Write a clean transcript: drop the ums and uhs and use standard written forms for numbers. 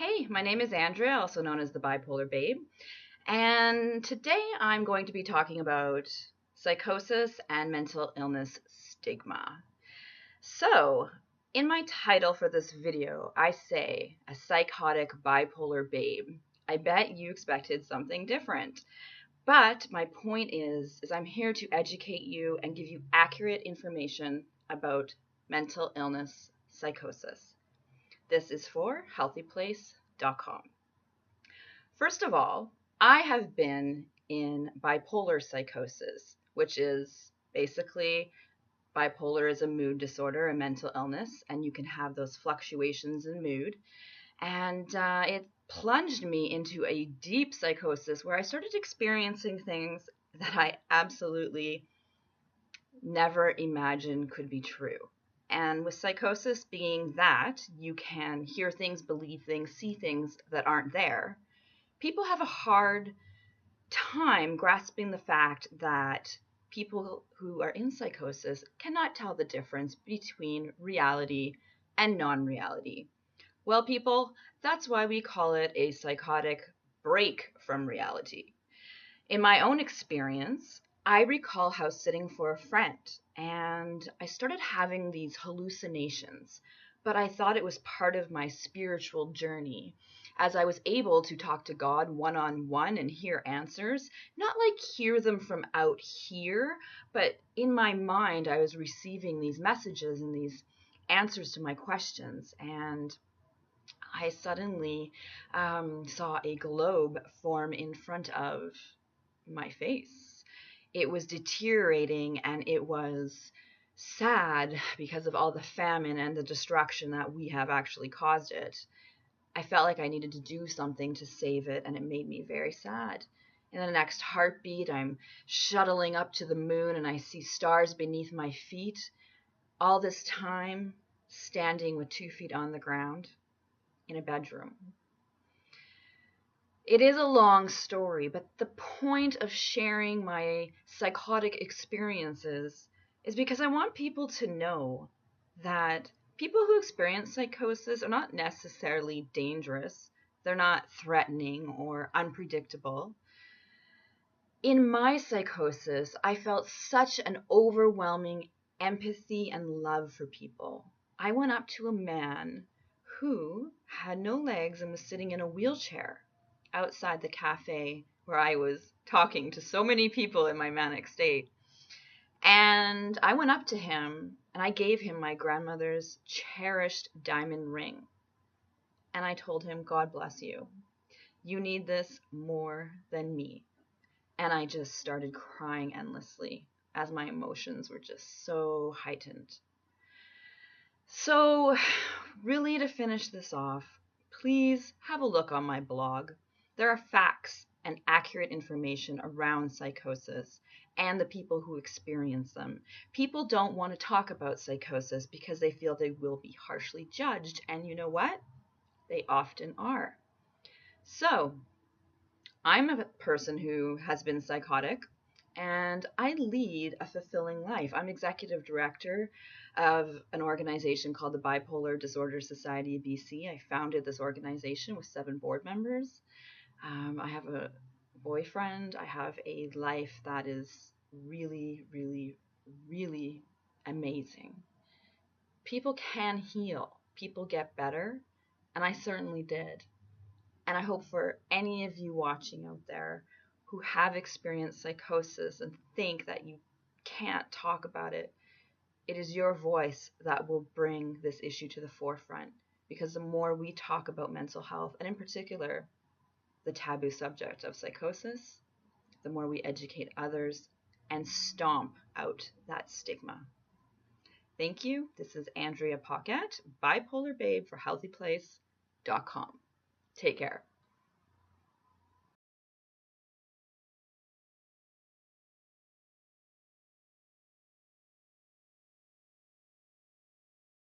Hey, my name is Andrea, also known as the Bipolar Babe, and today I'm going to be talking about psychosis and mental illness stigma. So, in my title for this video, I say a psychotic bipolar babe. I bet you expected something different. But my point is I'm here to educate you and give you accurate information about mental illness psychosis. This is for HealthyPlace.com. First of all, I have been in bipolar psychosis, which is basically bipolar is a mood disorder, a mental illness, and you can have those fluctuations in mood. And it plunged me into a deep psychosis where I started experiencing things that I absolutely never imagined could be true. And with psychosis being that you can hear things, believe things, see things that aren't there, people have a hard time grasping the fact that people who are in psychosis cannot tell the difference between reality and non-reality. Well, people, that's why we call it a psychotic break from reality. In my own experience, I recall how sitting for a friend and I started having these hallucinations, but I thought it was part of my spiritual journey as I was able to talk to God one-on-one and hear answers, not like hear them from out here, but in my mind I was receiving these messages and these answers to my questions, and I suddenly saw a globe form in front of my face. It was deteriorating and it was sad because of all the famine and the destruction that we have actually caused it. I felt like I needed to do something to save it, and it made me very sad. In the next heartbeat, I'm shuttling up to the moon and I see stars beneath my feet. All this time, standing with 2 feet on the ground in a bedroom. It is a long story, but the point of sharing my psychotic experiences is because I want people to know that people who experience psychosis are not necessarily dangerous. They're not threatening or unpredictable. In my psychosis, I felt such an overwhelming empathy and love for people. I went up to a man who had no legs and was sitting in a wheelchair outside the cafe where I was talking to so many people in my manic state. And I went up to him and I gave him my grandmother's cherished diamond ring. And I told him, God bless you. You need this more than me. And I just started crying endlessly as my emotions were just so heightened. So, really, to finish this off, please have a look on my blog. There are facts and accurate information around psychosis and the people who experience them. People don't want to talk about psychosis because they feel they will be harshly judged, and you know what? They often are. So, I'm a person who has been psychotic, and I lead a fulfilling life. I'm executive director of an organization called the Bipolar Disorder Society of BC. I founded this organization with 7 board members. I have a boyfriend. I have a life that is really, really, really amazing. People can heal. People get better, and I certainly did. And I hope for any of you watching out there who have experienced psychosis and think that you can't talk about it, it is your voice that will bring this issue to the forefront. Because the more we talk about mental health, and in particular, the taboo subject of psychosis, the more we educate others and stomp out that stigma. Thank you. This is Andrea Paquette, Bipolar Babe for HealthyPlace.com. Take care.